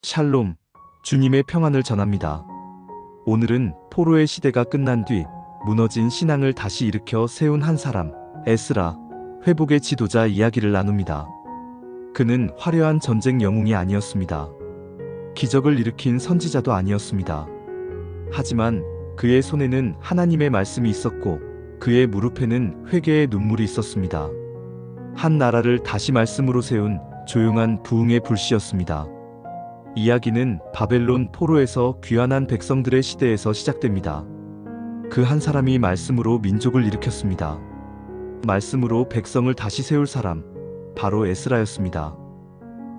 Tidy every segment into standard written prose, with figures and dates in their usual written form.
샬롬, 주님의 평안을 전합니다. 오늘은 포로의 시대가 끝난 뒤 무너진 신앙을 다시 일으켜 세운 한 사람, 에스라, 회복의 지도자 이야기를 나눕니다. 그는 화려한 전쟁 영웅이 아니었습니다. 기적을 일으킨 선지자도 아니었습니다. 하지만 그의 손에는 하나님의 말씀이 있었고 그의 무릎에는 회개의 눈물이 있었습니다. 한 나라를 다시 말씀으로 세운 조용한 부흥의 불씨였습니다. 이야기는 바벨론 포로에서 귀환한 백성들의 시대에서 시작됩니다. 그 한 사람이 말씀으로 민족을 일으켰습니다. 말씀으로 백성을 다시 세울 사람, 바로 에스라였습니다.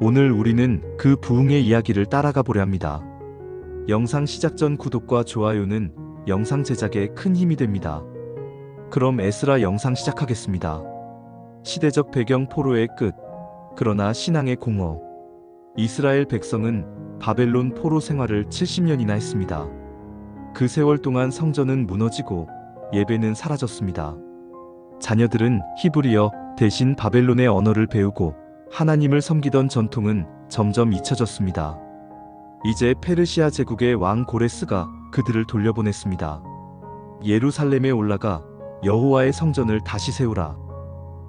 오늘 우리는 그 부흥의 이야기를 따라가 보려 합니다. 영상 시작 전 구독과 좋아요는 영상 제작에 큰 힘이 됩니다. 그럼 에스라 영상 시작하겠습니다. 시대적 배경 포로의 끝, 그러나 신앙의 공허. 이스라엘 백성은 바벨론 포로 생활을 70년이나 했습니다. 그 세월 동안 성전은 무너지고 예배는 사라졌습니다. 자녀들은 히브리어 대신 바벨론의 언어를 배우고 하나님을 섬기던 전통은 점점 잊혀졌습니다. 이제 페르시아 제국의 왕 고레스가 그들을 돌려보냈습니다. 예루살렘에 올라가 여호와의 성전을 다시 세우라.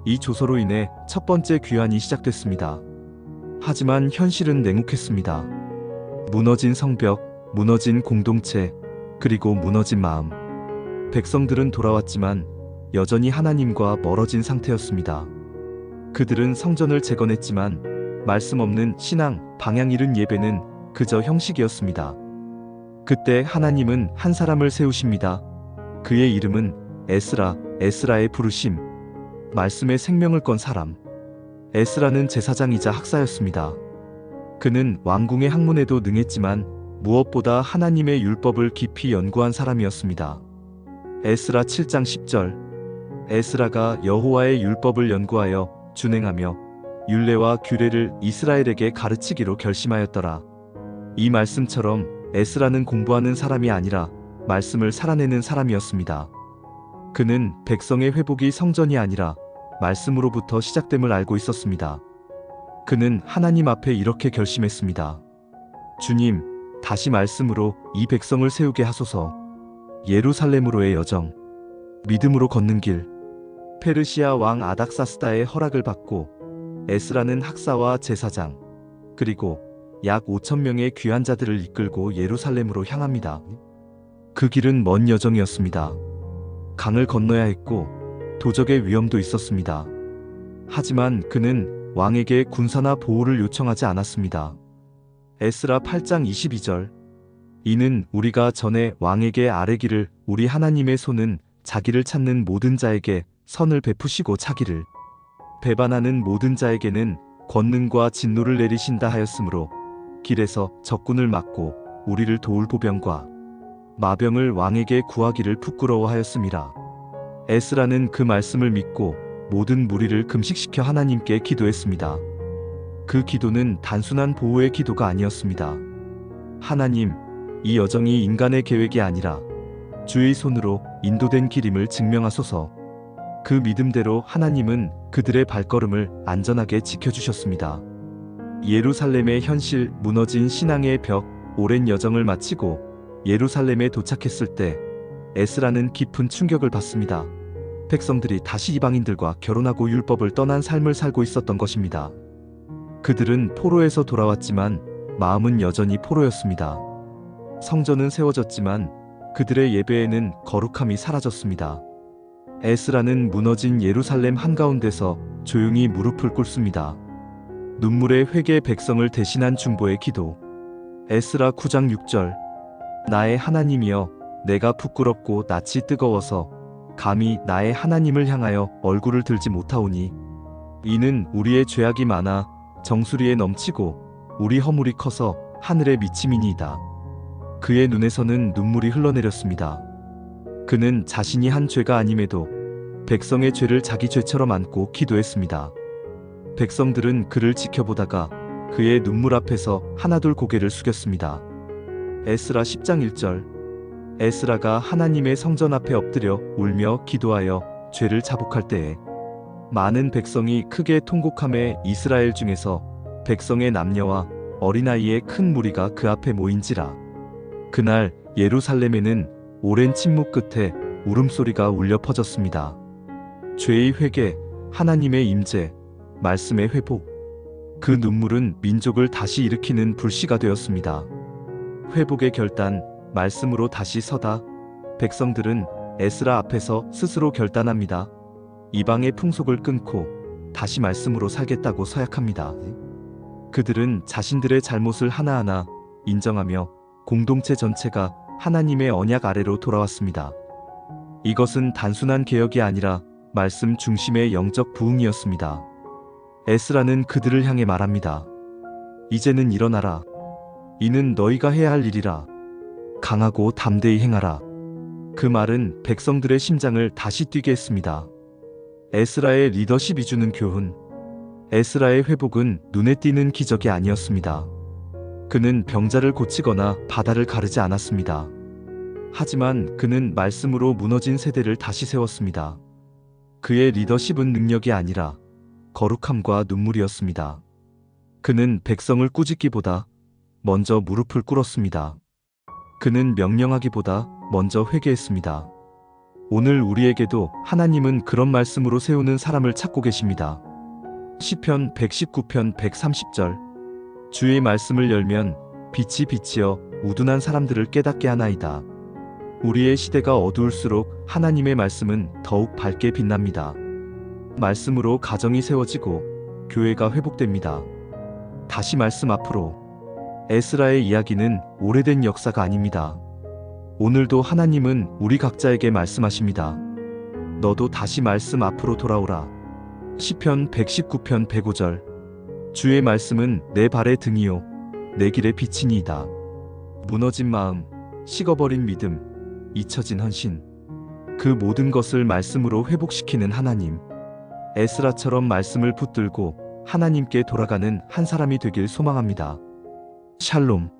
이 조서로 인해 첫 번째 귀환이 시작됐습니다. 하지만 현실은 냉혹했습니다. 무너진 성벽, 무너진 공동체, 그리고 무너진 마음. 백성들은 돌아왔지만 여전히 하나님과 멀어진 상태였습니다. 그들은 성전을 재건했지만 말씀 없는 신앙, 방향 잃은 예배는 그저 형식이었습니다. 그때 하나님은 한 사람을 세우십니다. 그의 이름은 에스라, 에스라의 부르심. 말씀의 생명을 건 사람. 에스라는 제사장이자 학사였습니다. 그는 왕궁의 학문에도 능했지만 무엇보다 하나님의 율법을 깊이 연구한 사람이었습니다. 에스라 7장 10절. 에스라가 여호와의 율법을 연구하여 준행하며 율례와 규례를 이스라엘에게 가르치기로 결심하였더라. 이 말씀처럼 에스라는 공부하는 사람이 아니라 말씀을 살아내는 사람이었습니다. 그는 백성의 회복이 성전이 아니라 말씀으로부터 시작됨을 알고 있었습니다. 그는 하나님 앞에 이렇게 결심했습니다. 주님, 다시 말씀으로 이 백성을 세우게 하소서. 예루살렘으로의 여정, 믿음으로 걷는 길. 페르시아 왕 아닥사스다의 허락을 받고 에스라는 학사와 제사장, 그리고 약 5,000명의 귀환자들을 이끌고 예루살렘으로 향합니다. 그 길은 먼 여정이었습니다. 강을 건너야 했고 도적의 위험도 있었습니다. 하지만 그는 왕에게 군사나 보호를 요청하지 않았습니다. 에스라 8장 22절. 이는 우리가 전에 왕에게 아뢰기를 우리 하나님의 손은 자기를 찾는 모든 자에게 선을 베푸시고 차기를 배반하는 모든 자에게는 권능과 진노를 내리신다 하였으므로 길에서 적군을 막고 우리를 도울 보병과 마병을 왕에게 구하기를 부끄러워하였음이라. 에스라는 그 말씀을 믿고 모든 무리를 금식시켜 하나님께 기도했습니다. 그 기도는 단순한 보호의 기도가 아니었습니다. 하나님, 이 여정이 인간의 계획이 아니라 주의 손으로 인도된 길임을 증명하소서. 그 믿음대로 하나님은 그들의 발걸음을 안전하게 지켜주셨습니다. 예루살렘의 현실, 무너진 신앙의 벽, 오랜 여정을 마치고 예루살렘에 도착했을 때 에스라는 깊은 충격을 받습니다. 백성들이 다시 이방인들과 결혼하고 율법을 떠난 삶을 살고 있었던 것입니다. 그들은 포로에서 돌아왔지만 마음은 여전히 포로였습니다. 성전은 세워졌지만 그들의 예배에는 거룩함이 사라졌습니다. 에스라는 무너진 예루살렘 한가운데서 조용히 무릎을 꿇습니다. 눈물의 회개 백성을 대신한 중보의 기도. 에스라 9장 6절. 나의 하나님이여, 내가 부끄럽고 낯이 뜨거워서 감히 나의 하나님을 향하여 얼굴을 들지 못하오니 이는 우리의 죄악이 많아 정수리에 넘치고 우리 허물이 커서 하늘에 미침이니이다. 그의 눈에서는 눈물이 흘러내렸습니다. 그는 자신이 한 죄가 아님에도 백성의 죄를 자기 죄처럼 안고 기도했습니다. 백성들은 그를 지켜보다가 그의 눈물 앞에서 하나둘 고개를 숙였습니다. 에스라 10장 1절. 에스라가 하나님의 성전 앞에 엎드려 울며 기도하여 죄를 자복할 때에 많은 백성이 크게 통곡하며 이스라엘 중에서 백성의 남녀와 어린아이의 큰 무리가 그 앞에 모인지라. 그날 예루살렘에는 오랜 침묵 끝에 울음소리가 울려 퍼졌습니다. 죄의 회개, 하나님의 임재, 말씀의 회복. 그 눈물은 민족을 다시 일으키는 불씨가 되었습니다. 회복의 결단, 말씀으로 다시 서다. 백성들은 에스라 앞에서 스스로 결단합니다. 이방의 풍속을 끊고 다시 말씀으로 살겠다고 서약합니다. 그들은 자신들의 잘못을 하나하나 인정하며 공동체 전체가 하나님의 언약 아래로 돌아왔습니다. 이것은 단순한 개혁이 아니라 말씀 중심의 영적 부흥이었습니다. 에스라는 그들을 향해 말합니다. 이제는 일어나라. 이는 너희가 해야 할 일이라. 강하고 담대히 행하라. 그 말은 백성들의 심장을 다시 뛰게 했습니다. 에스라의 리더십이 주는 교훈. 에스라의 회복은 눈에 띄는 기적이 아니었습니다. 그는 병자를 고치거나 바다를 가르지 않았습니다. 하지만 그는 말씀으로 무너진 세대를 다시 세웠습니다. 그의 리더십은 능력이 아니라 거룩함과 눈물이었습니다. 그는 백성을 꾸짖기보다 먼저 무릎을 꿇었습니다. 그는 명령하기보다 먼저 회개했습니다. 오늘 우리에게도 하나님은 그런 말씀으로 세우는 사람을 찾고 계십니다. 시편 119편 130절. 주의 말씀을 열면 빛이 비치어 우둔한 사람들을 깨닫게 하나이다. 우리의 시대가 어두울수록 하나님의 말씀은 더욱 밝게 빛납니다. 말씀으로 가정이 세워지고 교회가 회복됩니다. 다시 말씀 앞으로. 에스라의 이야기는 오래된 역사가 아닙니다. 오늘도 하나님은 우리 각자에게 말씀하십니다. 너도 다시 말씀 앞으로 돌아오라. 시편 119편 105절. 주의 말씀은 내 발의 등이요 내 길의 빛이니이다. 무너진 마음, 식어버린 믿음, 잊혀진 헌신. 그 모든 것을 말씀으로 회복시키는 하나님. 에스라처럼 말씀을 붙들고 하나님께 돌아가는 한 사람이 되길 소망합니다. 샬롬.